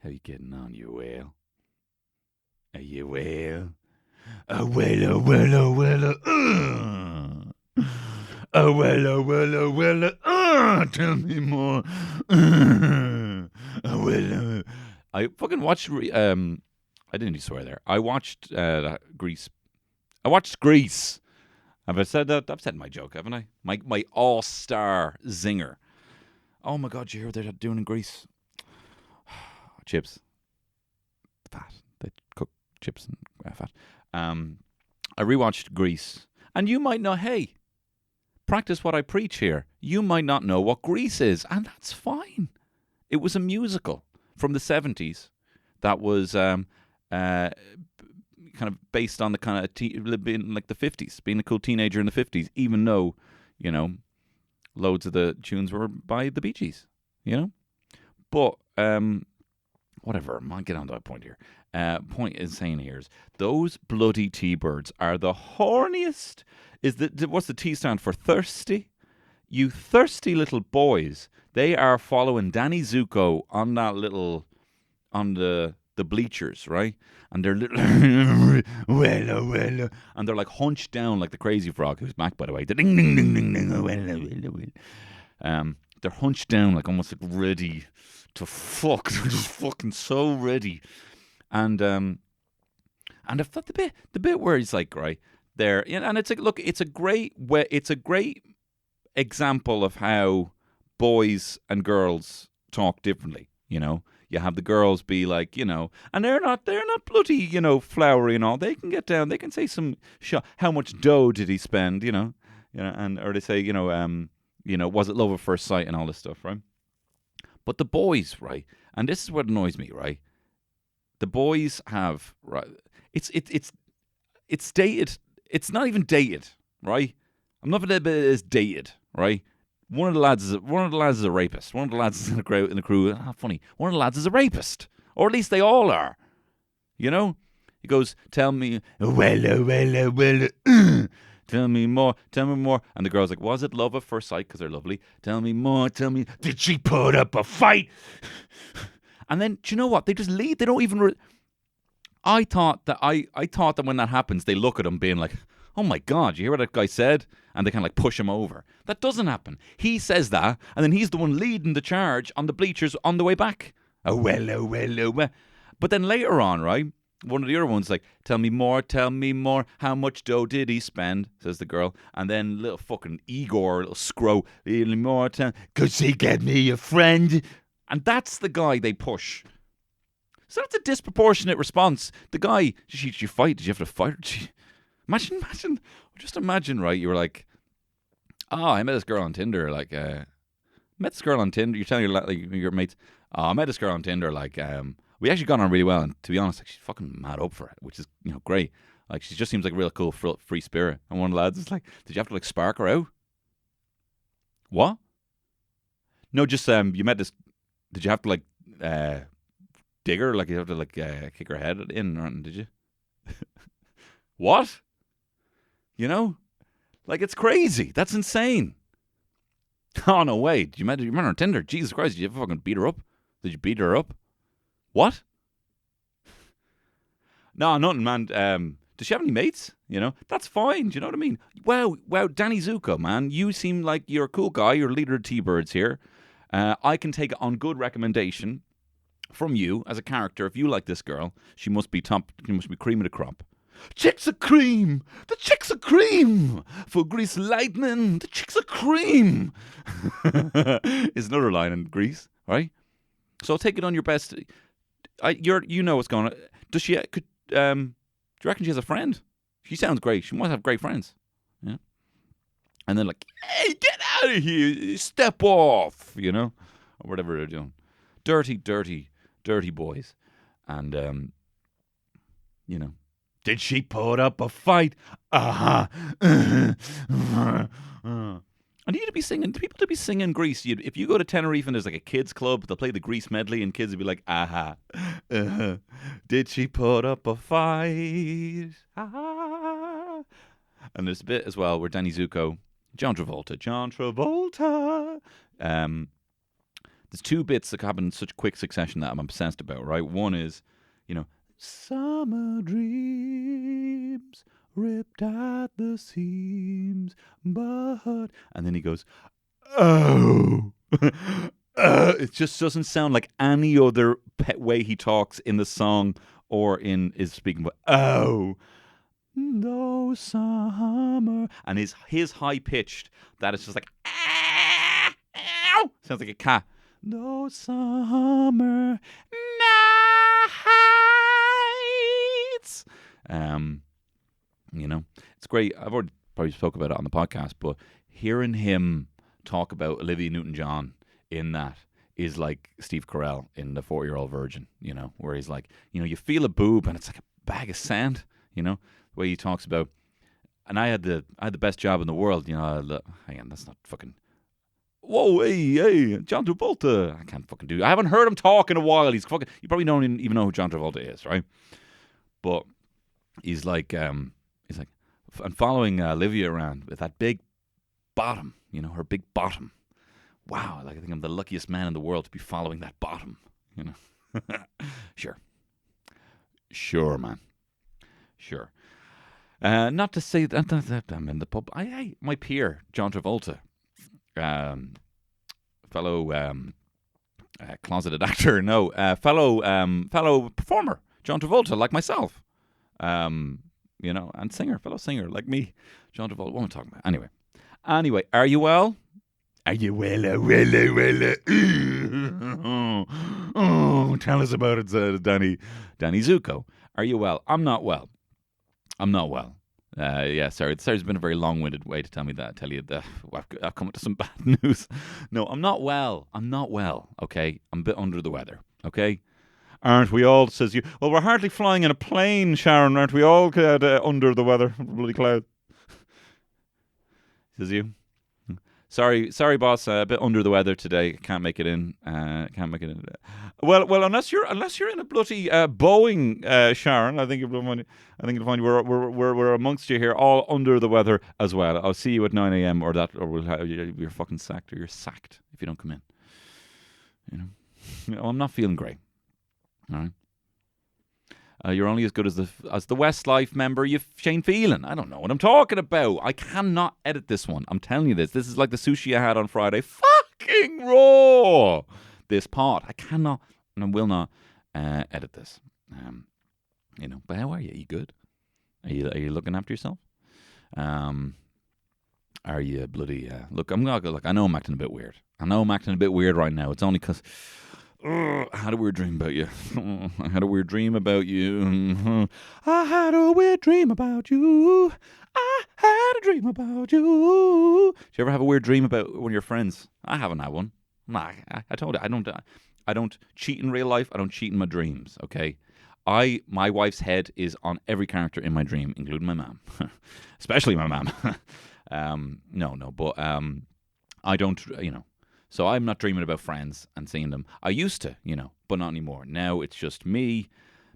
How you getting on, you whale? Are you whale? A whale, whale. A whale. Tell me more. A whale. I fucking watched. I didn't even swear there. I watched Grease. I watched Grease. Have I said that? I've said my joke, haven't I? My all-star zinger. Oh my God! You hear what they're doing in Greece? Chips, fat. They cook chips and fat. I rewatched Grease, and you might know. Hey, practice what I preach here. You might not know what Grease is, and that's fine. It was a musical from the 70s that was kind of based on the kind of being like the 50s, being a cool teenager in the 50s, even though, you know, loads of the tunes were by the Bee Gees, you know? But, whatever, I might get on to that point here. Point is saying here is, those bloody T-birds are the horniest. What's the T stand for? Thirsty? You thirsty little boys. They are following Danny Zuko on that little, on the bleachers, right? And they're little, Wella, and they're like hunched down like the crazy frog, who's back, by the way. Ding, ding, ding, ding, ding, Wella. They're hunched down like almost like ready to fuck. They're just fucking so ready. And I thought the bit where he's like, right there, and it's like, look, it's a great example of how boys and girls talk differently. You know, you have the girls be like, you know, and they're not bloody, you know, flowery and all. They can get down. They can say some how much dough did he spend, you know, and or they say, you know, was it love at first sight and all this stuff, right? But the boys, right, and this is what annoys me, right? The boys have, right, it's dated. It's not even dated, right? I'm not going to bit as dated, right? One of the lads is a rapist. One of the lads is in the crew. Funny. One of the lads is a rapist, or at least they all are. You know, he goes, "Tell me, well, tell me more, And the girl's like, "Was it love at first sight? Because they're lovely. Tell me more. Tell me, did she put up a fight?" And then, do you know what? They just leave. They don't even. I thought that when that happens, they look at him being like, "Oh my God, you hear what that guy said?" And they kind of like push him over. That doesn't happen. He says that, and then he's the one leading the charge on the bleachers on the way back. Oh, well. But then later on, right, one of the other ones like, tell me more. How much dough did he spend? Says the girl. And then little fucking Igor, little scrow, little more. Could she get me a friend? And that's the guy they push. So that's a disproportionate response. The guy, did you fight? Did you have to fight? Imagine, just imagine, right? You were like, "Oh, I met this girl on Tinder. Like, You're telling your mates, "Oh, I met this girl on Tinder. Like, we actually got on really well. And to be honest, like, she's fucking mad up for it, which is, you know, great. Like, she just seems like a real cool, free spirit." And one of the lads is like, "Did you have to like spark her out?" What? No, just you met this. Did you have to like dig her? Like, you have to like kick her head in, or did you? What? You know, like, it's crazy. That's insane. Oh no, wait. You met her on Tinder? Jesus Christ! Did you ever fucking beat her up? Did you beat her up? What? No, nothing, man. Does she have any mates? You know, that's fine. Do you know what I mean? Wow, Danny Zuko, man. You seem like you're a cool guy. You're leader of T-Birds here. I can take it on good recommendation from you as a character. If you like this girl, she must be top. She must be cream of the crop. Chicks are cream. The chicks are cream. For Grease Lightning, the chicks are cream. Is another line in Grease, right? So I'll take it on your best. You know what's going on. Does she? Do you reckon she has a friend? She sounds great. She must have great friends. Yeah. And then like, "Hey, get out of here! Step off!" You know, or whatever they're doing. Dirty boys, and you know. Did she put up a fight? And you'd be singing, people to be singing Grease. If you go to Tenerife and there's like a kids club, they'll play the Grease medley and kids would be like, did she put up a fight? And there's a bit as well where Danny Zuko, John Travolta, There's two bits that happen in such quick succession that I'm obsessed about, right? One is, summer dreams ripped at the seams, but... And then he goes, oh... it just doesn't sound like any other way he talks in the song or in his speaking. But no summer, and his high pitched that it's just like ow, sounds like a cat. No summer nights. It's great. I've already probably spoke about it on the podcast, but hearing him talk about Olivia Newton-John in that is like Steve Carell in The 4-Year-Old Virgin, where he's like, you feel a boob and it's like a bag of sand, the way he talks about, and I had the best job in the world, hang on, that's not fucking, whoa, hey, John Travolta, I can't fucking do it. I haven't heard him talk in a while, you probably don't even know who John Travolta is, right? But he's like, and following Olivia around with that big bottom, her big bottom. Wow, I think I'm the luckiest man in the world to be following that bottom, Sure, man. Sure. Not to say that I'm in the pub. My peer, John Travolta, fellow closeted actor, fellow performer, John Travolta, like myself, and fellow singer like me, John Travolta. What am I talking about? Anyway, are you well? Are you Wella? Oh, tell us about it, Danny Zuko. Are you well? I'm not well. Yeah, sorry. Sorry's been a very long-winded way to tell you that. I've come to some bad news. No, I'm not well. Okay? I'm a bit under the weather. Okay? Aren't we all, says you. Well, we're hardly flying in a plane, Sharon. Aren't we all under the weather? Bloody cloud. Says you. Sorry, boss. A bit under the weather today. Can't make it in. Well, unless you're in a bloody Boeing, Sharon. I think you'll find we're amongst you here, all under the weather as well. I'll see you at 9 a.m. or you're fucking sacked, or you're sacked if you don't come in. I'm not feeling great. All right. You're only as good as the Westlife member, Shane Phelan. I don't know what I'm talking about. I cannot edit this one. I'm telling you this. This is like the sushi I had on Friday. Fucking raw. This pot. I cannot and I will not edit this. But how are you? Are you good? Are you looking after yourself? Are you bloody... Look, I know I'm acting a bit weird. Right now. It's only because... I had a weird dream about you. I had a weird dream about you. Did you ever have a weird dream about one of your friends? I haven't had one. Nah, I told you, I don't cheat in real life. I don't cheat in my dreams, okay? My wife's head is on every character in my dream, including my mom. Especially my mom. But I don't, So I'm not dreaming about friends and seeing them. I used to, but not anymore. Now it's just me,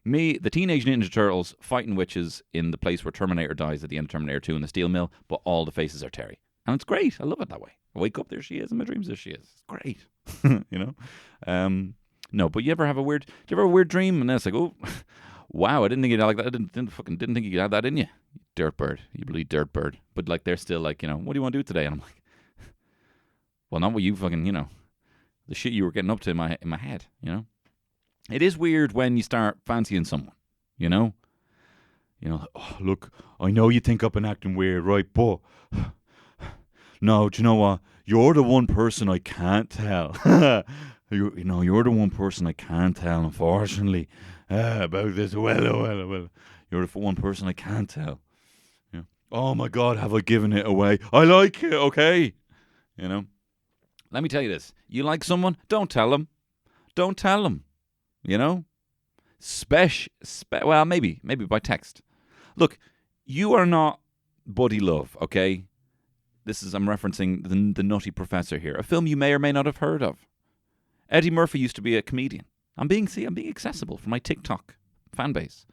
the Teenage Ninja Turtles fighting witches in the place where Terminator dies at the end of Terminator 2 in the steel mill, but all the faces are Terry. And it's great. I love it that way. I wake up, there she is. In my dreams, there she is. It's great. No, but you ever have a weird dream? And then it's like, oh, wow, I didn't think you'd like that. I didn't think you could have that in you. Dirt bird. You bloody dirt bird. But like, they're still like, what do you want to do today? And I'm like, well, not what you fucking, the shit you were getting up to in my head, It is weird when you start fancying someone, oh, look, I know you think I've been acting weird, right? But, no, do you know what? You're the one person I can't tell. You're the one person I can't tell, unfortunately, about this. Well. You're the one person I can't tell. Oh, my God, have I given it away? I like it, okay? Let me tell you this. You like someone? Don't tell them. Don't tell them. Well, maybe by text. Look, you are not Buddy Love, okay? I'm referencing the Nutty Professor here, a film you may or may not have heard of. Eddie Murphy used to be a comedian. I'm being accessible for my TikTok fan base.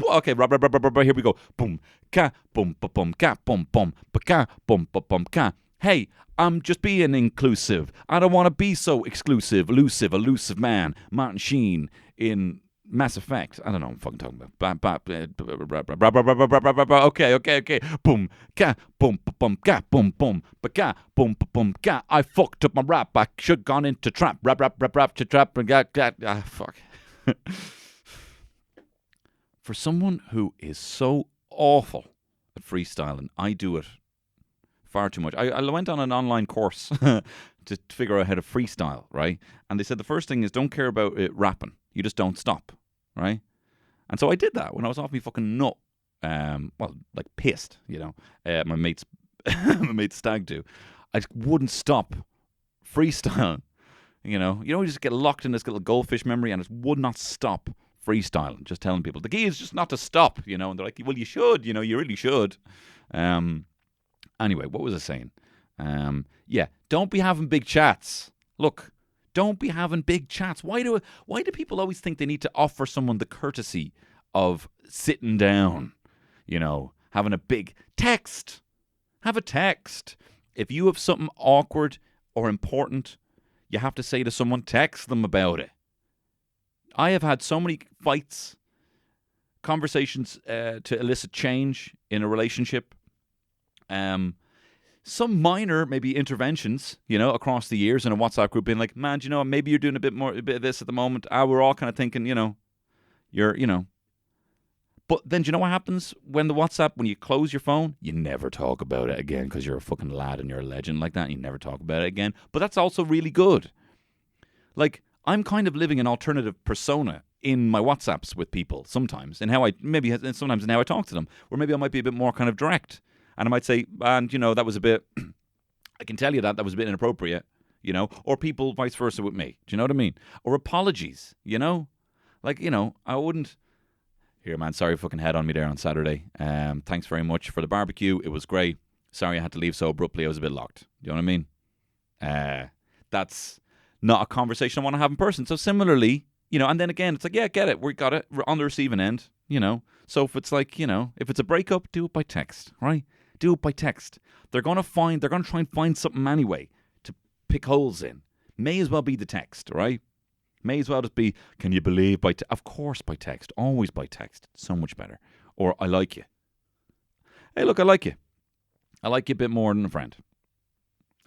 Okay, here we go. Boom, ka, boom, boom, ka, boom, boom, ka, boom, boom, ka. Hey, I'm just being inclusive. I don't want to be so exclusive, elusive man. Martin Sheen in Mass Effect. I don't know what I'm fucking talking about. Okay. Boom, ga, boom, boom, ga, boom, boom, ba, ga, boom, boom, ga. I fucked up my rap. I should gone into trap. Rap, to trap, ga, ga. Fuck. For someone who is so awful at freestyling, I do it far too much. I went on an online course to figure out how to freestyle, right? And they said the first thing is don't care about it rapping. You just don't stop, right? And so I did that when I was off me fucking nut. Like pissed, my mate's stag do. I just wouldn't stop freestyling. You just get locked in this little goldfish memory and it would not stop freestyling, just telling people. The key is just not to stop, and they're like, well, you should, you really should. Anyway, what was I saying? Don't be having big chats. Look, don't be having big chats. Why do people always think they need to offer someone the courtesy of sitting down, having a big text? Have a text. If you have something awkward or important, you have to say to someone, text them about it. I have had so many fights, conversations to elicit change in a relationship. Some minor maybe interventions, across the years in a WhatsApp group being like, man, maybe you're doing a bit of this at the moment. We're all kind of thinking, But then do you know what happens when when you close your phone, you never talk about it again because you're a fucking lad and you're a legend like that. And you never talk about it again. But that's also really good. Like, I'm kind of living an alternative persona in my WhatsApps with people sometimes, and sometimes in how I talk to them, where maybe I might be a bit more kind of direct, and I might say, and that was a bit, I can tell you that was a bit inappropriate, or people vice versa with me. Do you know what I mean? Or apologies, like, I wouldn't. Here, man, sorry, fucking head on me there on Saturday. Thanks very much for the barbecue. It was great. Sorry I had to leave so abruptly. I was a bit locked. Do you know what I mean? That's not a conversation I want to have in person. So similarly, and then again, it's like, yeah, get it. We got it. We're on the receiving end, So if it's like, if it's a breakup, do it by text, right? Do it by text. They're going to try and find something anyway to pick holes in. May as well be the text, right? May as well just be, can you believe of course by text. Always by text. It's so much better. Or, I like you. Hey, look, I like you. I like you a bit more than a friend.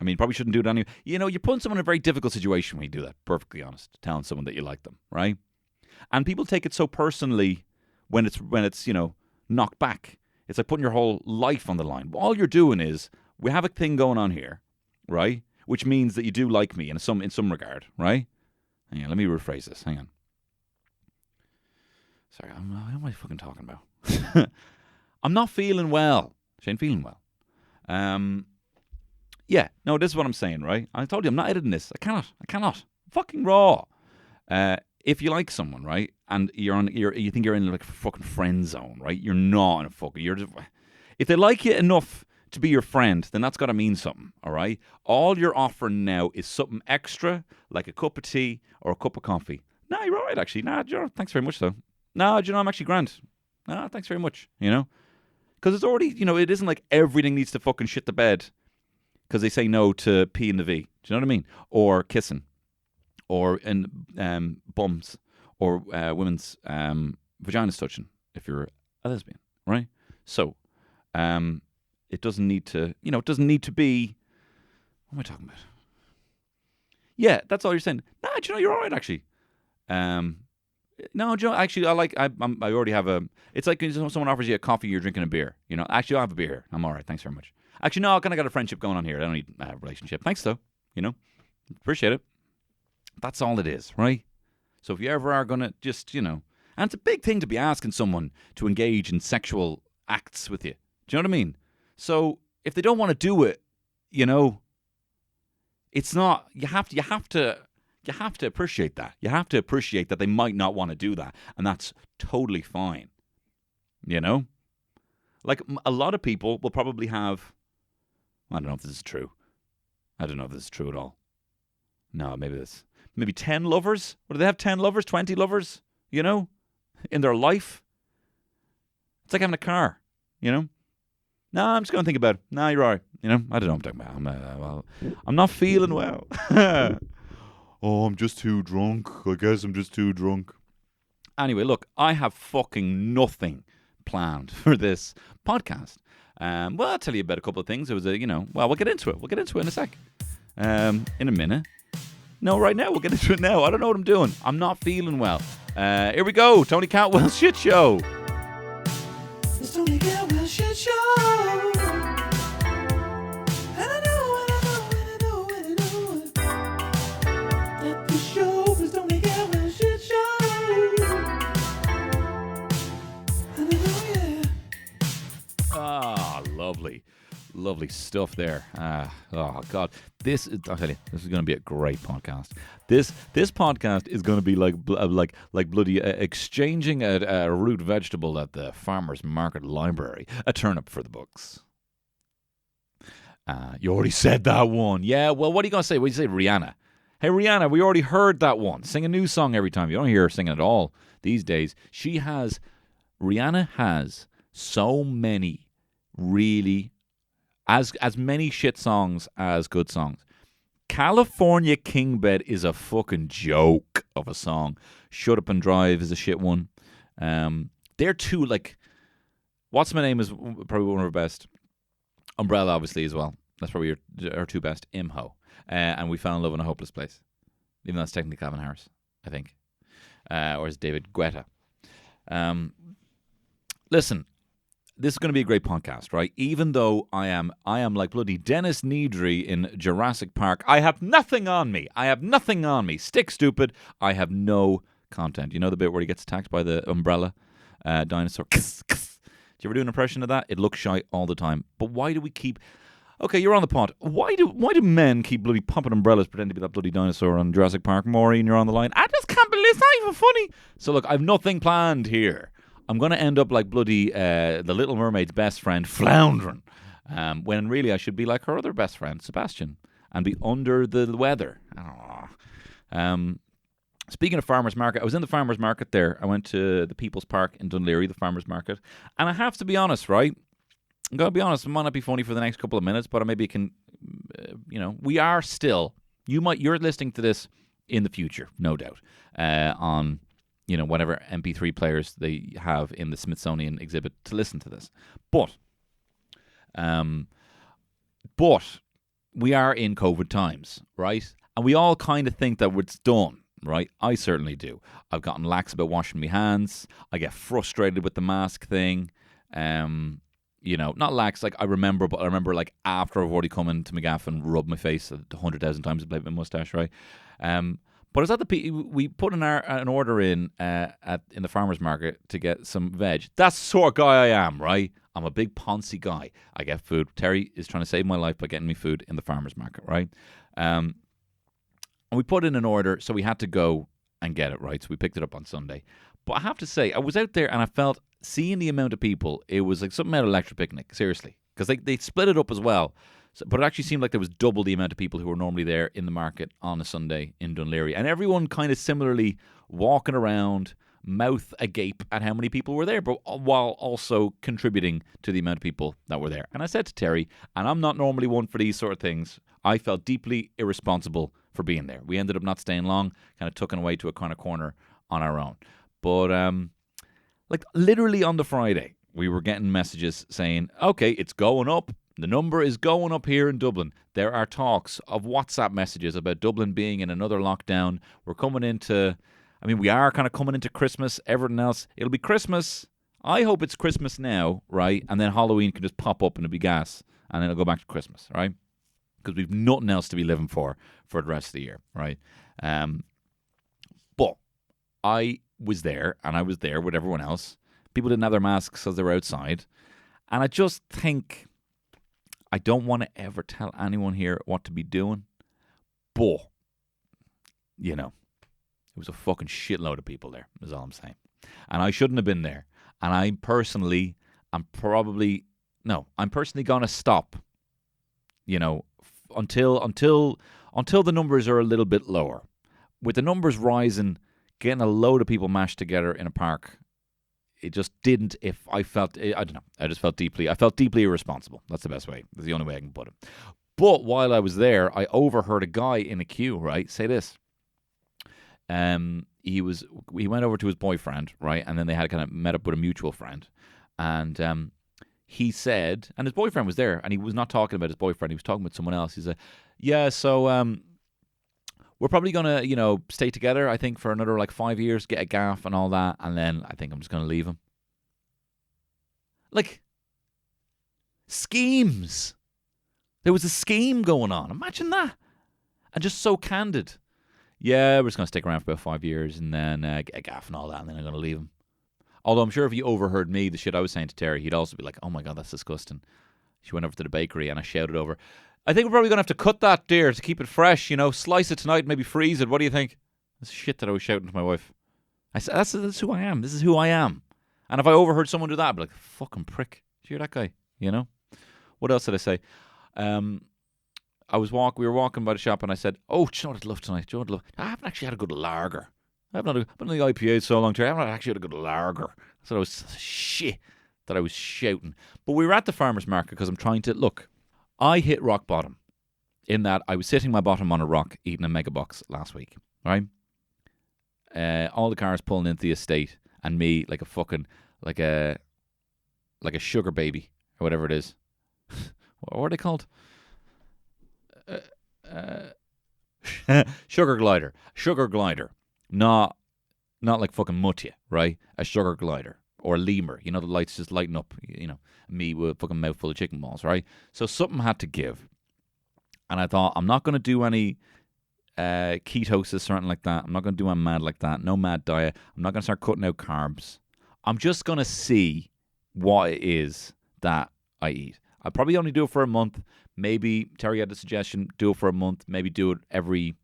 I mean, probably shouldn't do it anyway. You're putting someone in a very difficult situation when you do that, perfectly honest, telling someone that you like them, right? And people take it so personally when it's knocked back. It's like putting your whole life on the line. All you're doing is, we have a thing going on here, right? Which means that you do like me in some regard, right? Hang on, let me rephrase this. Hang on. Sorry, what am I fucking talking about? I'm not feeling well. She ain't feeling well. Yeah, no, this is what I'm saying, right? I told you I'm not editing this. I cannot. Fucking raw. If you like someone, right, and you think you're in like a fucking friend zone, right? You're not in a fucking. If they like you enough to be your friend, then that's got to mean something, all right? All you're offering now is something extra, like a cup of tea or a cup of coffee. Nah, you're all right, actually. Nah, thanks very much, though. Nah, I'm actually grand. Nah, thanks very much, Because it's already, it isn't like everything needs to fucking shit the bed because they say no to P and the V. Do you know what I mean? Or kissing. Or bums. Or women's vaginas touching if you're a lesbian, right? So, it doesn't need to, it doesn't need to be, what am I talking about? Yeah, that's all you're saying. Nah, you're all right, actually. No, actually, I already have it's like someone offers you a coffee, you're drinking a beer. Actually, I'll have a beer here. I'm all right, thanks very much. Actually, no, I kind of got a friendship going on here. I don't need a relationship. Thanks, though. Appreciate it. That's all it is, right? So if you ever are going to just, and it's a big thing to be asking someone to engage in sexual acts with you. Do you know what I mean? So if they don't want to do it, it's not, you have to appreciate that. You have to appreciate that they might not want to do that. And that's totally fine. Like a lot of people will probably have, I don't know if this is true. I don't know if this is true at all. No, maybe 10 lovers. Or do they have 10 lovers, 20 lovers, in their life? It's like having a car, No, I'm just going to think about it. No, you're all right. You know, I don't know what I'm talking about. I'm not feeling well. Oh, I'm just too drunk. I guess I'm just too drunk. Anyway, look, I have fucking nothing planned for this podcast. Well, I'll tell you about a couple of things. It was we'll get into it. We'll get into it in a sec. In a minute. No, right now. We'll get into it now. I don't know what I'm doing. I'm not feeling well. Here we go. Tony Catwell's Shit Show. It's Tony Catwell's Shit Show. And I know that the show is Tony Catwell's Shit Show. And I know, yeah. Ah, lovely. Lovely stuff there. Oh God, I'll tell you, this is going to be a great podcast. This podcast is going to be like bloody exchanging a root vegetable at the farmer's market library, a turnip for the books. You already said that one. Yeah. Well, what are you going to say? What do you say, Rihanna? Hey, Rihanna, we already heard that one. Sing a new song every time. You don't hear her singing at all these days. Rihanna has so many really. As many shit songs as good songs. California King Bed is a fucking joke of a song. Shut Up and Drive is a shit one. They're two, like, What's My Name is probably one of our best. Umbrella, obviously, as well. That's probably our two best. Imho. And We Fell in Love in a Hopeless Place. Even though that's technically Calvin Harris, I think. Or is David Guetta. Listen. This is going to be a great podcast, right? Even though I am like bloody Denis Nedry in Jurassic Park. I have nothing on me. Stick stupid. I have no content. You know the bit where he gets attacked by the umbrella dinosaur? Do you ever do an impression of that? It looks shy all the time. But why do we keep... Okay, you're on the pod. Why do men keep bloody popping umbrellas pretending to be that bloody dinosaur on Jurassic Park? Maureen, you're on the line. I just can't believe it's not even funny. So look, I've nothing planned here. I'm going to end up like bloody the Little Mermaid's best friend, floundering. When really I should be like her other best friend, Sebastian, and be under the weather. Speaking of farmers market, I was in the farmers market there. I went to the People's Park in Dunleary, the farmers market. And I have to be honest, right? I'm going to be honest. It might not be funny for the next couple of minutes, but maybe it can, we are still, you're listening to this in the future, no doubt, on... whatever MP3 players they have in the Smithsonian exhibit to listen to this. But we are in COVID times, right? And we all kind of think that it's done, right? I certainly do. I've gotten lax about washing my hands. I get frustrated with the mask thing. Not lax, like I remember like after I've already come into McGaff and rubbed my face 100,000 times and played my mustache, right? But it's at we put an order in the farmer's market to get some veg. That's the sort of guy I am, right? I'm a big Ponzi guy. I get food. Terry is trying to save my life by getting me food in the farmer's market, right? And we put in an order, so we had to go and get it, right? So we picked it up on Sunday. But I have to say, I was out there and I felt, seeing the amount of people, it was like something out of Electric Picnic, seriously. Because they split it up as well. But it actually seemed like there was double the amount of people who were normally there in the market on a Sunday in Dunleary. And everyone kind of similarly walking around, mouth agape at how many people were there, but while also contributing to the amount of people that were there. And I said to Terry, and I'm not normally one for these sort of things, I felt deeply irresponsible for being there. We ended up not staying long, kind of tucking away to a kind of corner on our own. But like literally on the Friday, we were getting messages saying, okay, it's going up. The number is going up here in Dublin. There are talks of WhatsApp messages about Dublin being in another lockdown. We are kind of coming into Christmas. Everything else, it'll be Christmas. I hope it's Christmas now, right? And then Halloween can just pop up and it'll be gas. And then it'll go back to Christmas, right? Because we've nothing else to be living for the rest of the year, right? But I was there, and I was there with everyone else. People didn't have their masks as they were outside. And I just think... I don't want to ever tell anyone here what to be doing, but, it was a fucking shitload of people there, is all I'm saying. And I shouldn't have been there. And I'm personally going to stop, until the numbers are a little bit lower. With the numbers rising, getting a load of people mashed together in a park it just didn't. If I felt, I don't know. I felt deeply irresponsible. That's the best way. That's the only way I can put it. But while I was there, I overheard a guy in a queue, right, say this. He went over to his boyfriend, right, and then they had kind of met up with a mutual friend, and he said, and his boyfriend was there, and he was not talking about his boyfriend. He was talking with someone else. He said, "Yeah, so we're probably gonna, stay together. I think for another like 5 years, get a gaff and all that, and then I think I'm just gonna leave him." Like schemes. There was a scheme going on. Imagine that. And just so candid. Yeah, we're just going to stick around for about 5 years and then get a gaff and all that, and then I'm going to leave him. Although I'm sure if he overheard me, the shit I was saying to Terry, he'd also be like, oh my God, that's disgusting. She went over to the bakery and I shouted over, I think we're probably going to have to cut that, dear, to keep it fresh, slice it tonight, maybe freeze it. What do you think? That's shit that I was shouting to my wife. I said, that's who I am. This is who I am. And if I overheard someone do that, I'd be like, fucking prick. Did you hear that guy? What else did I say? We were walking by the shop and I said, oh, do you know what I'd love tonight? I haven't actually had a good lager. I've been on the IPA so long, Terry. I haven't actually had a good lager. So I was shit that I was shouting. But we were at the farmer's market because I'm trying to, look, I hit rock bottom in that I was sitting my bottom on a rock eating a mega box last week, right? All the cars pulling into the estate and me like a fucking, like a sugar baby or whatever it is. What are they called? Sugar glider. Not like fucking Mutia, right? A sugar glider or a lemur. The lights just lighting up. Me with a fucking mouthful of chicken balls, right? So something had to give, and I thought I'm not going to do any ketosis or anything like that. I'm not going to do anything mad like that. No mad diet. I'm not going to start cutting out carbs. I'm just going to see what it is that I eat. I'll probably only do it for a month. Maybe Terry had the suggestion, do it for a month. Maybe do it every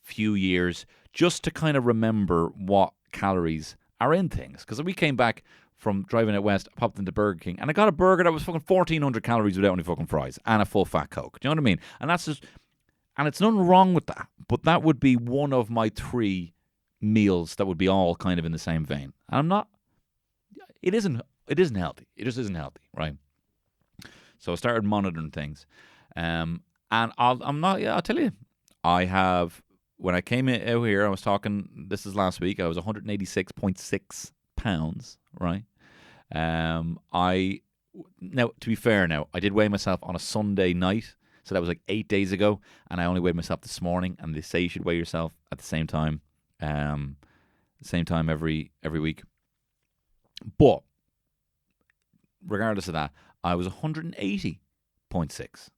few years just to kind of remember what calories are in things. Because we came back from driving out west, I popped into Burger King, and I got a burger that was fucking 1,400 calories without any fucking fries and a full fat Coke. Do you know what I mean? And that's just, and it's nothing wrong with that. But that would be one of my 3 meals that would be all kind of in the same vein. And I'm not, it isn't healthy. It just isn't healthy, right? So I started monitoring things. And I'll tell you, I have, when I came out here, I was talking, this is last week, I was 186.6 pounds, right? Now, to be fair now, I did weigh myself on a Sunday night, so that was like 8 days ago, and I only weighed myself this morning, and they say you should weigh yourself at the same time every week. But, regardless of that, I was 180.6.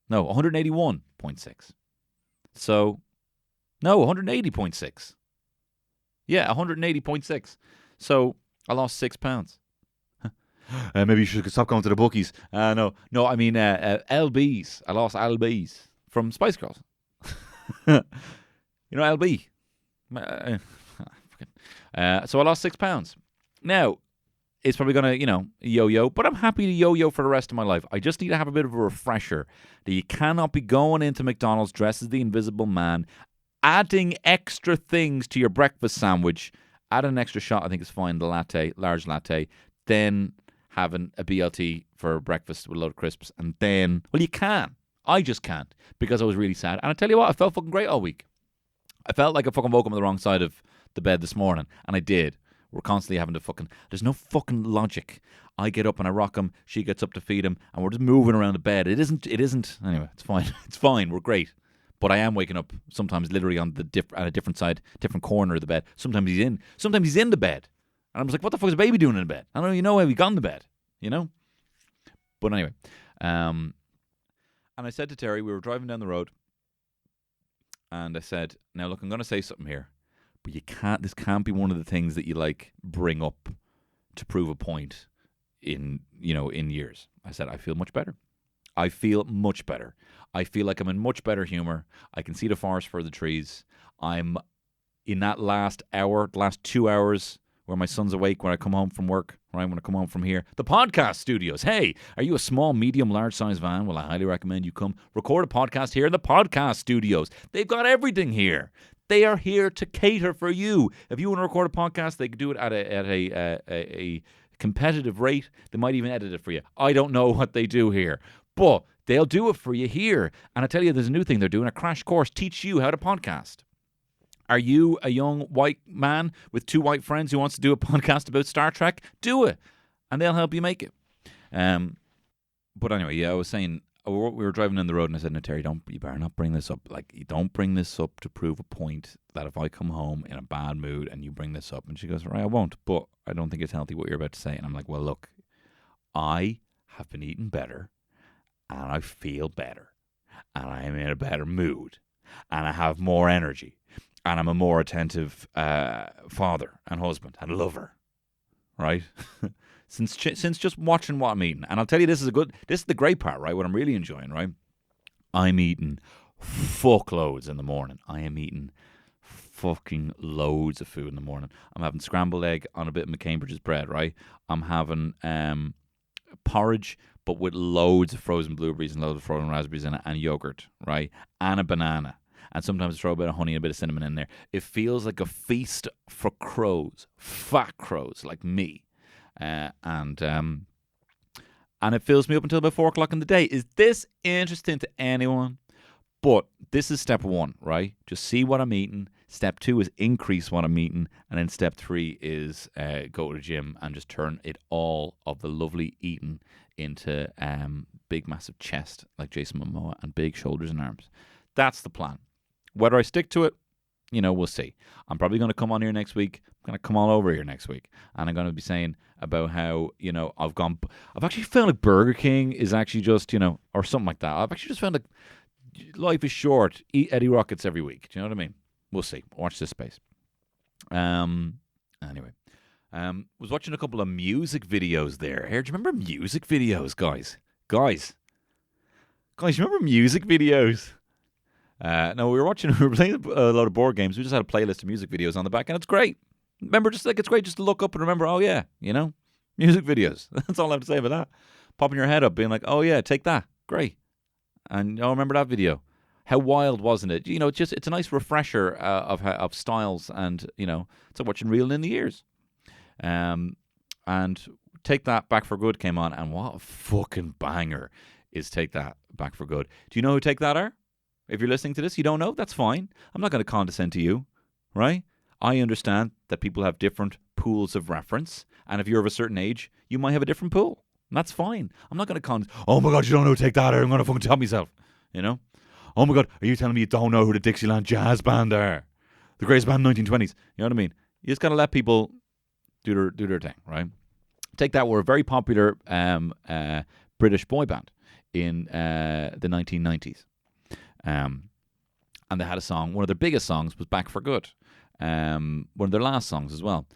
No, 181.6. So, no, 180.6. Yeah, 180.6. So, I lost 6 pounds. Maybe you should stop going to the bookies. No, I mean LBs. I lost LBs from Spice Girls. LB. So I lost 6 pounds. Now, it's probably going to, yo-yo, but I'm happy to yo-yo for the rest of my life. I just need to have a bit of a refresher that you cannot be going into McDonald's dressed as the Invisible Man, adding extra things to your breakfast sandwich, add an extra shot, I think is fine, the latte, large latte, then having a BLT for breakfast with a load of crisps, and then, well, you can. I just can't, because I was really sad. And I tell you what, I felt fucking great all week. I felt like I fucking woke up on the wrong side of the bed this morning, and I did. We're constantly having to fucking, there's no fucking logic. I get up and I rock him, she gets up to feed him, and we're just moving around the bed. It isn't, anyway, it's fine. It's fine, we're great. But I am waking up sometimes literally on a different side, different corner of the bed. Sometimes he's in the bed. And I was like, what the fuck is a baby doing in the bed? I don't even know how he got in the bed, But anyway, and I said to Terry, we were driving down the road, and I said, now look, I'm going to say something here, but this can't be one of the things that you like bring up to prove a point in years. I said, I feel much better. I feel much better. I feel like I'm in much better humor. I can see the forest for the trees. I'm in that last 2 hours where my son's awake when I come home from work, right? When I come home from here. The podcast studios. Hey, are you a small, medium, large size van? Well, I highly recommend you come record a podcast here in the podcast studios. They've got everything here. They are here to cater for you. If you want to record a podcast, they can do it at a competitive rate. They might even edit it for you. I don't know what they do here, but they'll do it for you here. And I tell you, there's a new thing they're doing, a crash course, teach you how to podcast. Are you a young white man with 2 white friends who wants to do a podcast about Star Trek? Do it, and they'll help you make it. But anyway, yeah, I was saying, we were driving down the road and I said, no, Terry, you better not bring this up. Like, you don't bring this up to prove a point that if I come home in a bad mood and you bring this up. And she goes, right, I won't, but I don't think it's healthy what you're about to say. And I'm like, well, look, I have been eating better and I feel better and I am in a better mood and I have more energy and I'm a more attentive father and husband and lover, right? Since just watching what I'm eating. And I'll tell you, this is the great part, right? What I'm really enjoying, right? I'm eating fuckloads in the morning. I am eating fucking loads of food in the morning. I'm having scrambled egg on a bit of McCambridge's bread, right? I'm having porridge, but with loads of frozen blueberries and loads of frozen raspberries in it, and yogurt, right? And a banana. And sometimes throw a bit of honey and a bit of cinnamon in there. It feels like a feast for crows, fat crows like me. And it fills me up until about 4 o'clock in the day. Is this interesting to anyone? But this is step 1, right? Just see what I'm eating. Step 2 is increase what I'm eating. And then step 3 is go to the gym and just turn it all of the lovely eating into big, massive chest like Jason Momoa and big shoulders and arms. That's the plan. Whether I stick to it, we'll see. I'm probably going to come on here next week. I'm going to come all over here next week. And I'm going to be saying about how, I've actually found like Burger King is actually just, or something like that. I've actually just found like life is short. Eat Eddie Rockets every week. Do you know what I mean? We'll see. Watch this space. Anyway. Was watching a couple of music videos there. Here, do you remember music videos, guys? Guys, you remember music videos? No, we were playing a load of board games. We just had a playlist of music videos on the back, and it's great. Remember, it's great just to look up and remember, oh yeah, music videos. That's all I have to say about that. Popping your head up, being like, oh yeah, take that. Great. And remember that video. How wild, wasn't it? It's a nice refresher of styles, and, it's like watching Reeling in the Years. And Take That Back for Good came on, and what a fucking banger is Take That Back for Good. Do you know who Take That are? If you're listening to this, you don't know, that's fine. I'm not going to condescend to you, right? I understand that people have different pools of reference, and if you're of a certain age, you might have a different pool. And that's fine. I'm not going to oh my God, you don't know who Take That are? I'm going to fucking tell myself, Oh my God, are you telling me you don't know who the Dixieland Jazz Band are? The greatest band in the 1920s. You know what I mean? You just got to let people do their thing, right? Take That were a very popular British boy band in the 1990s. And they had a song, one of their biggest songs was Back for Good. One of their last songs as well.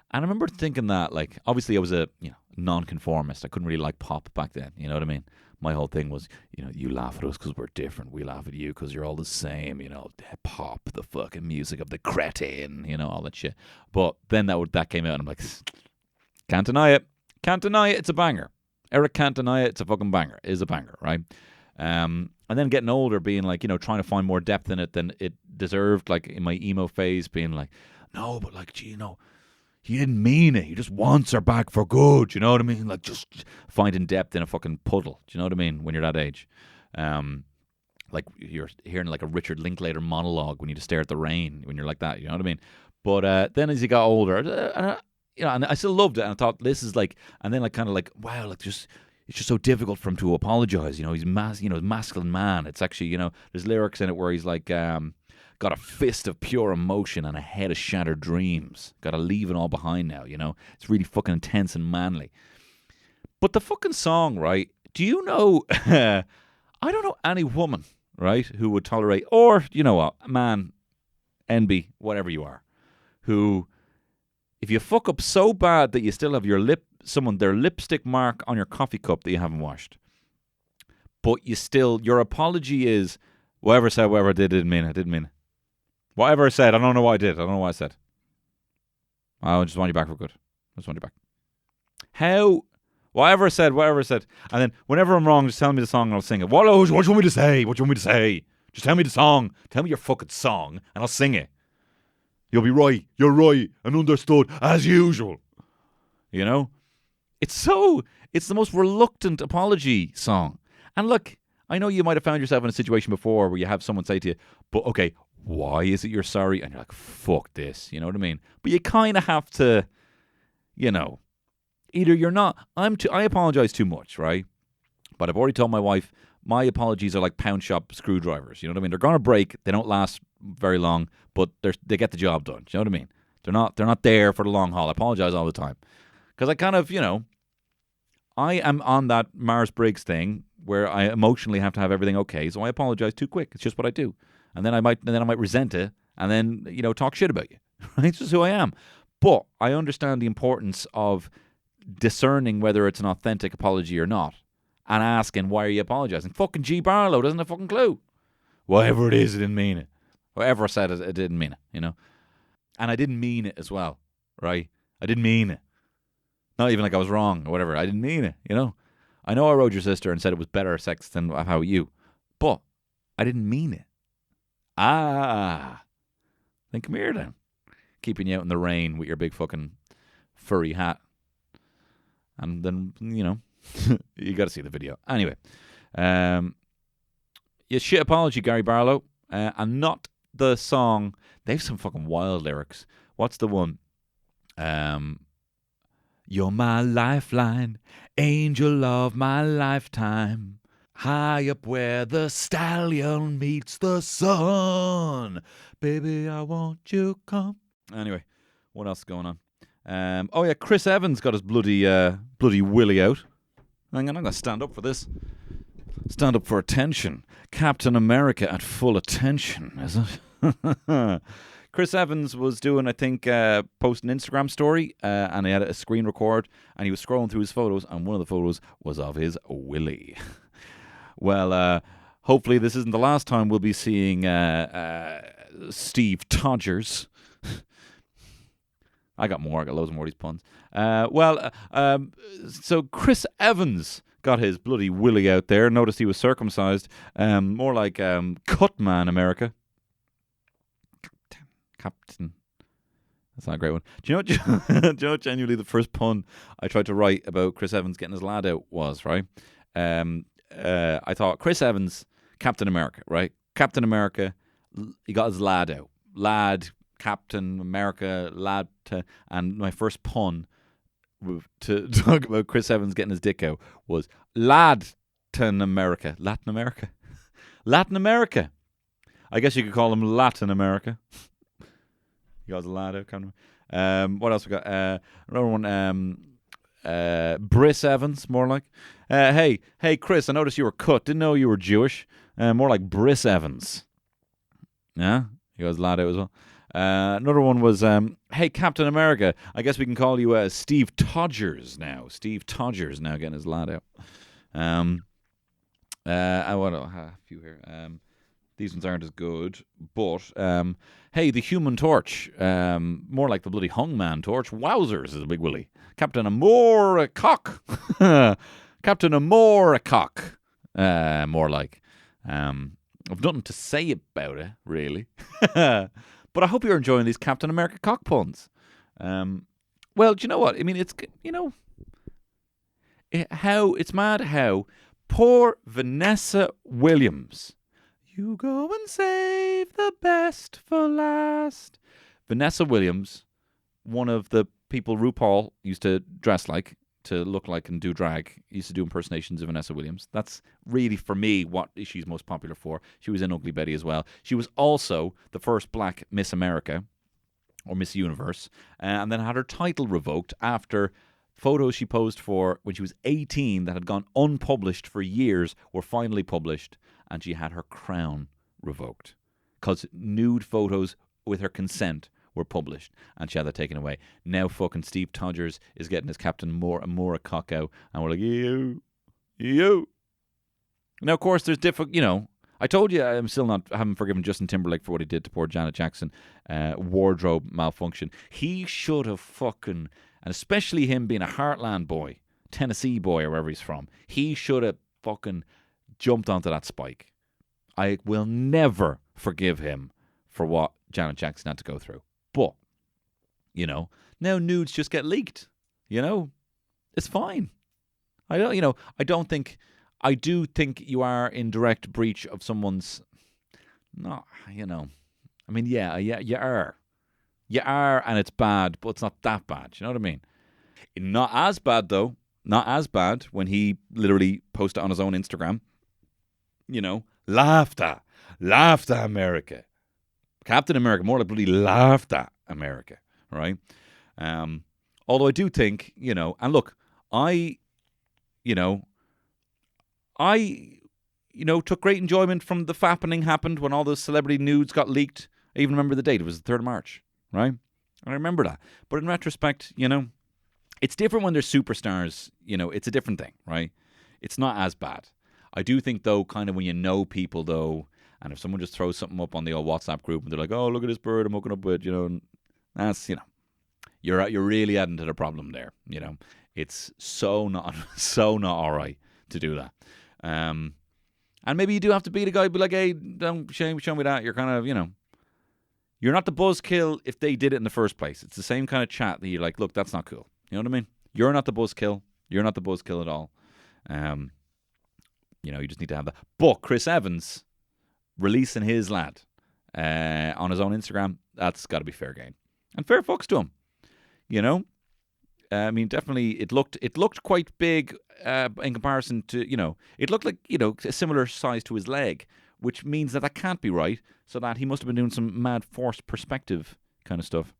And I remember thinking that, like, obviously I was a non-conformist. I couldn't really like pop back then, you know what I mean? My whole thing was, you laugh at us because we're different. We laugh at you because you're all the same, pop, the fucking music of the cretin, all that shit. But then that came out and I'm like, can't deny it. Can't deny it. It's a banger. Eric can't deny it. It's a fucking banger. It is a banger, right? And then getting older, being like, trying to find more depth in it than it deserved, like in my emo phase, being like, no, but like, he didn't mean it. He just wants her back for good. You know what I mean? Like, just finding depth in a fucking puddle. Do you know what I mean? When you're that age. Like, you're hearing like a Richard Linklater monologue when you just stare at the rain, when you're like that. You know what I mean? But then as you got older, and I still loved it. And I thought, this is like, and then like kind of like, wow, like it's just so difficult for him to apologize. He's masculine man. It's actually, there's lyrics in it where he's like, got a fist of pure emotion and a head of shattered dreams. Got to leave it all behind now, It's really fucking intense and manly. But the fucking song, right? Do you know, I don't know any woman, right, who would tolerate, or, you know what, man, NB, whatever you are, who, if you fuck up so bad that you still have their lipstick mark on your coffee cup that you haven't washed, but your apology is, whatever I said, whatever I did, I didn't mean it. Whatever I said, I don't know what I did. I don't know what I said. I just want you back for good. I just want you back. How? Whatever I said. And then whenever I'm wrong, just tell me the song and I'll sing it. What do you want me to say? What do you want me to say? Just tell me the song. Tell me your fucking song and I'll sing it. You'll be right. You're right and understood as usual. You know? It's the most reluctant apology song. And look, I know you might have found yourself in a situation before where you have someone say to you, but okay, why is it you're sorry? And you're like, fuck this. You know what I mean? But you kind of have to, either you're not, I apologize too much, right? But I've already told my wife, my apologies are like pound shop screwdrivers. You know what I mean? They're going to break. They don't last very long, but they get the job done. Do you know what I mean? They're not there for the long haul. I apologize all the time. Because I kind of, I am on that Myers-Briggs thing where I emotionally have to have everything okay, so I apologize too quick. It's just what I do. And then I might resent it and then, talk shit about you. Right? It's just who I am. But I understand the importance of discerning whether it's an authentic apology or not and asking, why are you apologizing? Fucking G. Barlow doesn't have a fucking clue. Whatever it is, I didn't mean it. Whatever I said, I didn't mean it, And I didn't mean it as well, right? I didn't mean it. Not even like I was wrong or whatever. I didn't mean it, I know I wrote your sister and said it was better sex than how you, but I didn't mean it. Then come here then. Keeping you out in the rain with your big fucking furry hat. And then, you got to see the video. Anyway, yeah, shit apology, Gary Barlow. And not the song. They have some fucking wild lyrics. What's the one? You're my lifeline, angel of my lifetime. High up where the stallion meets the sun. Baby, I want you come. Anyway, what else is going on? Oh yeah, Chris Evans got his bloody willy out. Hang on, I'm going to stand up for this. Stand up for attention. Captain America at full attention, is it? Chris Evans was doing, I think, posting an Instagram story, and he had a screen record, and he was scrolling through his photos, and one of the photos was of his willy. Well, hopefully this isn't the last time we'll be seeing Steve Todgers. I got loads more of these puns. So Chris Evans got his bloody willy out there. Noticed he was circumcised. More like Cutman America. Captain. That's not a great one. Do you know genuinely the first pun I tried to write about Chris Evans getting his lad out was, right? I thought Chris Evans, Captain America, right? Captain America, he got his lad out. Lad, Captain America, lad, and my first pun to talk about Chris Evans getting his dick out was Latin America. Latin America. Latin America. I guess you could call him Latin America. He got his lad out. What else we got? Another one. Briss Evans, more like. Hey, Chris, I noticed you were cut. Didn't know you were Jewish. More like Briss Evans. Yeah, he got his lad out as well. Another one was, hey, Captain America, I guess we can call you Steve Todgers now. Steve Todgers now getting his lad out. I want to have a few here. These ones aren't as good, but hey, the Human Torch, more like the bloody Hungman Torch. Wowzers is a big willy. Captain Amora Cock. Captain Amora Cock. More like. I've nothing to say about it, really. But I hope you're enjoying these Captain America cock puns. Well, do you know what? I mean, it's, it's mad how poor Vanessa Williams. You go and save the best for last. Vanessa Williams, one of the people RuPaul used to dress like, to look like and do drag, used to do impersonations of Vanessa Williams. That's really, for me, what she's most popular for. She was in Ugly Betty as well. She was also the first black Miss America, or Miss Universe, and then had her title revoked after photos she posed for when she was 18 that had gone unpublished for years were finally published, and she had her crown revoked because nude photos with her consent were published, and she had that taken away. Now fucking Steve Todgers is getting his Captain Mora cock out, and we're like, you. Now, of course, there's different, I told you I haven't forgiven Justin Timberlake for what he did to poor Janet Jackson, wardrobe malfunction. He should have fucking, and especially him being a Heartland boy, Tennessee boy, or wherever he's from, he should have fucking jumped onto that spike. I will never forgive him for what Janet Jackson had to go through. But, now nudes just get leaked. It's fine. I do think you are in direct breach of someone's, not, I mean, yeah, you are. You are, and it's bad, but it's not that bad. You know what I mean? Not as bad, though. Not as bad when he literally posted on his own Instagram. Laughter. Laughter, America. Captain America, more like bloody laughter, America. Right? Although I do think, and look, I took great enjoyment from the fappening happened when all those celebrity nudes got leaked. I even remember the date. It was the 3rd of March, right? I remember that. But in retrospect, it's different when they're superstars. It's a different thing, right? It's not as bad. I do think, though, kind of when you know people, though, and if someone just throws something up on the old WhatsApp group and they're like, oh, look at this bird I'm hooking up with, that's, you're really adding to the problem there, It's so not all right to do that. And maybe you do have to be the guy, be like, hey, don't show me that. You're kind of, you're not the buzzkill if they did it in the first place. It's the same kind of chat that you're like, look, that's not cool. You know what I mean? You're not the buzzkill. You're not the buzzkill at all. You just need to have that. But Chris Evans releasing his lad on his own Instagram, that's got to be fair game. And fair fucks to him. I mean, definitely it looked quite big in comparison to, it looked like, a similar size to his leg, which means that can't be right. So that he must have been doing some mad forced perspective kind of stuff.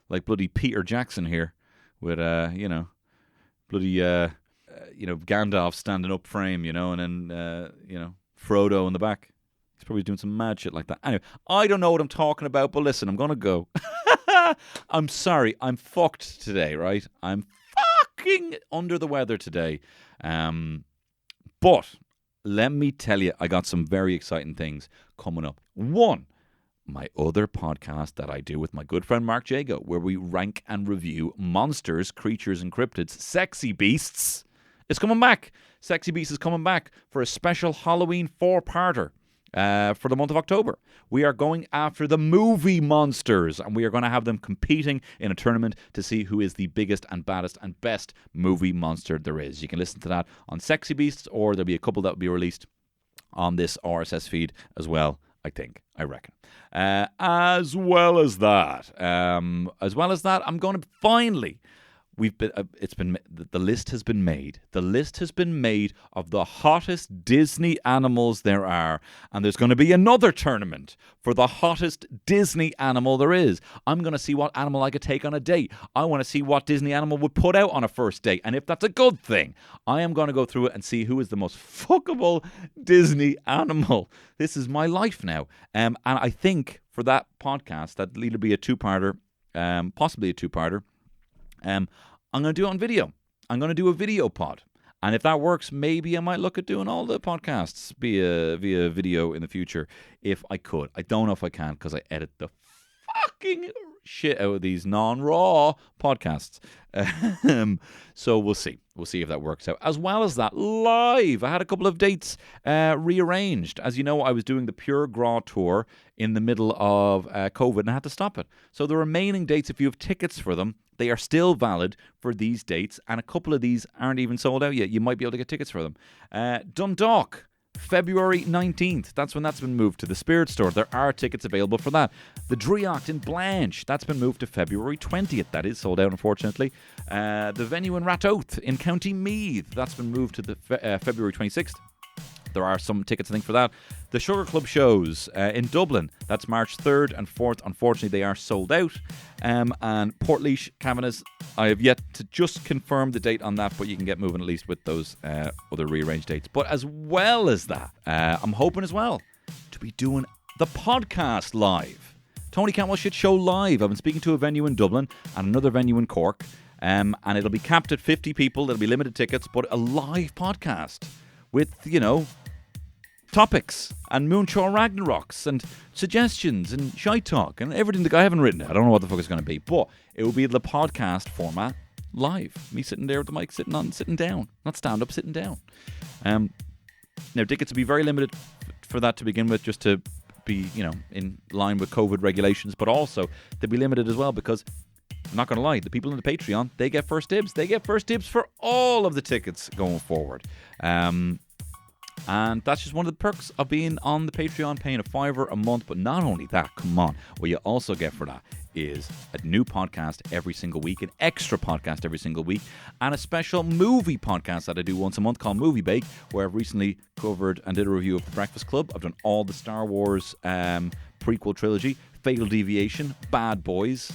Like bloody Peter Jackson here with, bloody, Gandalf standing up frame, and then, Frodo in the back. He's probably doing some mad shit like that. Anyway, I don't know what I'm talking about, but listen, I'm going to go. I'm sorry. I'm fucked today, right? I'm fucking under the weather today. But let me tell you, I got some very exciting things coming up. One, my other podcast that I do with my good friend Mark Jago, where we rank and review monsters, creatures, and cryptids, Sexy Beasts, is coming back. Sexy Beasts is coming back for a special Halloween 4-parter. For the month of October. We are going after the movie monsters, and we are going to have them competing in a tournament to see who is the biggest and baddest and best movie monster there is. You can listen to that on Sexy Beasts, or there'll be a couple that will be released on this RSS feed as well, I reckon. As well as that, I'm going to finally... the list has been made. The list has been made of the hottest Disney animals there are. And there's going to be another tournament for the hottest Disney animal there is. I'm going to see what animal I could take on a date. I want to see what Disney animal would put out on a first date. And if that's a good thing, I am going to go through it and see who is the most fuckable Disney animal. This is my life now. And I think for that podcast, that'll either be a 2-parter, possibly a 2-parter. I'm going to do it on video. I'm going to do a video pod. And if that works, maybe I might look at doing all the podcasts via video in the future if I could. I don't know if I can because I edit the fucking shit out of these non-raw podcasts. So we'll see. We'll see if that works out. As well as that, live. I had a couple of dates rearranged. As you know, I was doing the Pure Gras tour in the middle of COVID and I had to stop it. So the remaining dates, if you have tickets for them, they are still valid for these dates. And a couple of these aren't even sold out yet. You might be able to get tickets for them. Dundalk. February 19th, that's when that's been moved to the Spirit Store. There are tickets available for that. The Driocht in Blanche, that's been moved to February 20th. That is sold out, unfortunately. The venue in Ratoath in County Meath, that's been moved to the February 26th. There are some tickets, I think, for that. The Sugar Club shows in Dublin, that's March 3rd and 4th. Unfortunately, they are sold out. And Portlaoise, Cavanagh, I have yet to just confirm the date on that, but you can get moving at least with those other rearranged dates. But as well as that, I'm hoping as well to be doing the podcast live. Tony Cantwell Shit Show live. I've been speaking to a venue in Dublin and another venue in Cork. And it'll be capped at 50 people. There'll be limited tickets, but a live podcast with, topics and Moonshaw Ragnaroks and suggestions and shite talk and everything that I haven't written. I don't know what the fuck it's going to be, but it will be the podcast format live. Me sitting there with the mic, sitting down, not stand up, sitting down. Now tickets will be very limited for that to begin with, just to be, in line with COVID regulations, but also they'll be limited as well because, I'm not going to lie, the people in the Patreon, they get first dibs. They get first dibs for all of the tickets going forward. And that's just one of the perks of being on the Patreon, paying a $5 a month. But not only that, come on, what you also get for that is a new podcast every single week, an extra podcast every single week, and a special movie podcast that I do once a month called Movie Bake, where I've recently covered and did a review of The Breakfast Club. I've done all the Star Wars prequel trilogy, Fatal Deviation, Bad Boys,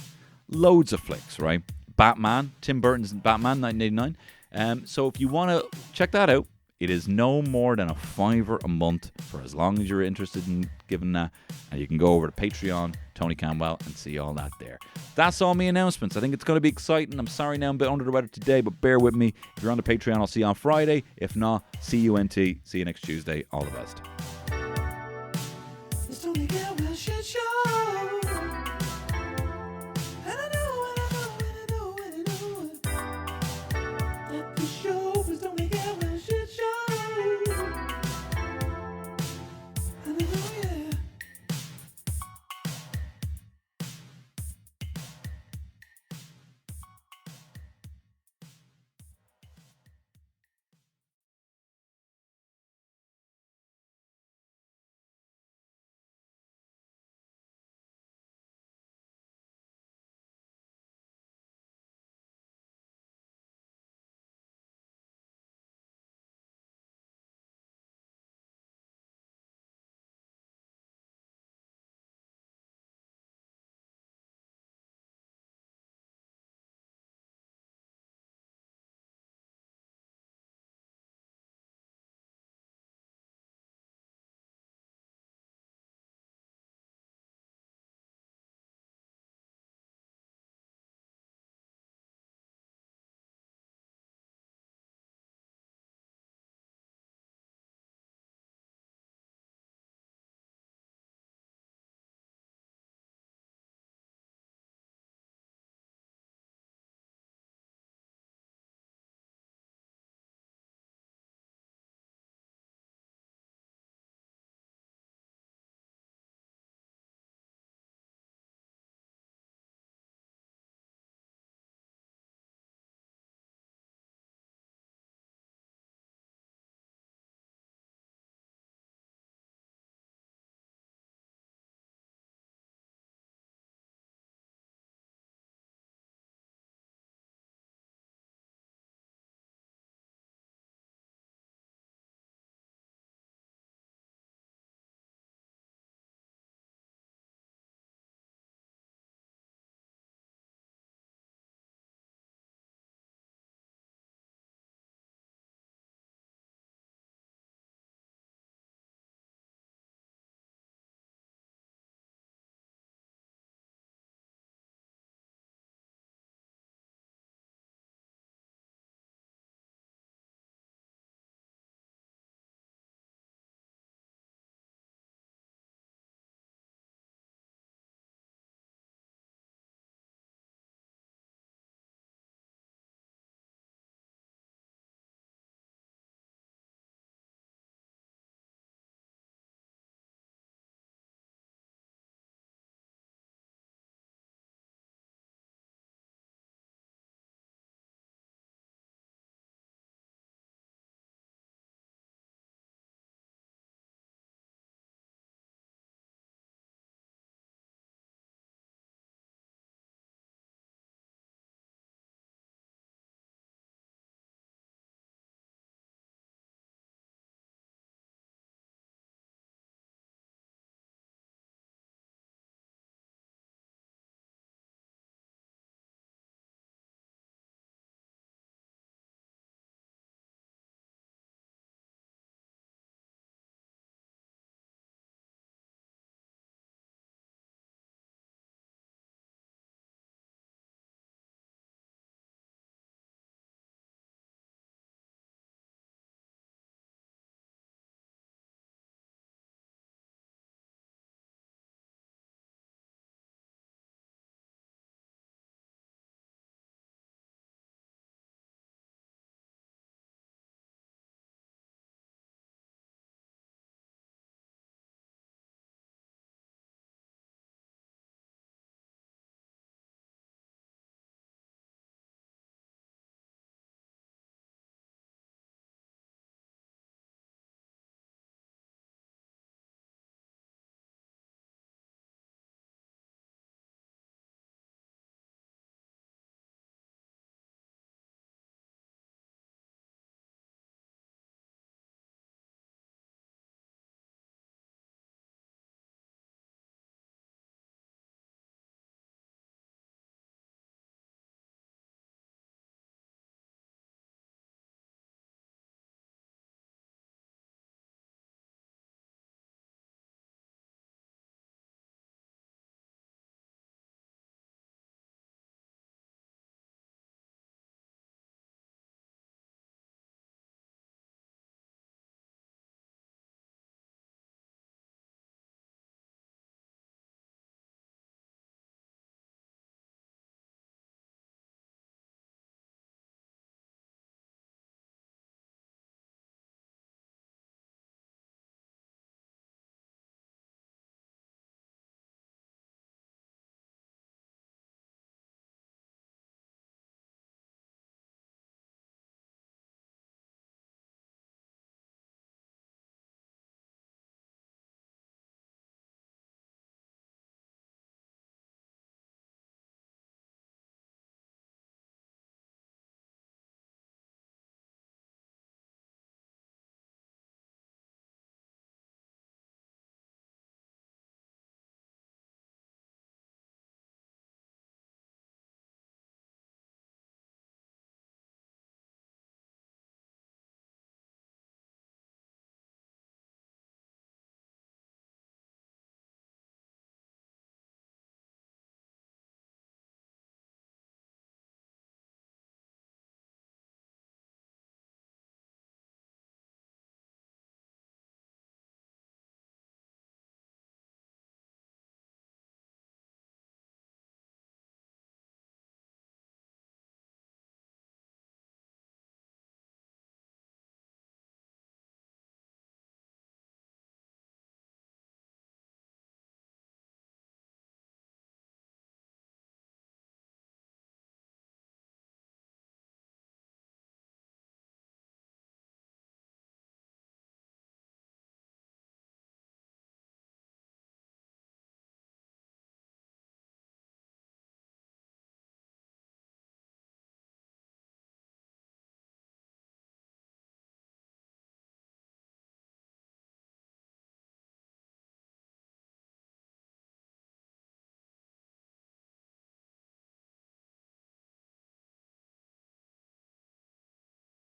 loads of flicks, right? Batman, Tim Burton's Batman, 1989. So if you want to check that out, it is no more than a $5 a month for as long as you're interested in giving that. And you can go over to Patreon, Tony Campbell, and see all that there. That's all my announcements. I think it's going to be exciting. I'm sorry now I'm a bit under the weather today, but bear with me. If you're on the Patreon, I'll see you on Friday. If not, see you next Tuesday. All the best. It's Tony Campbell Show.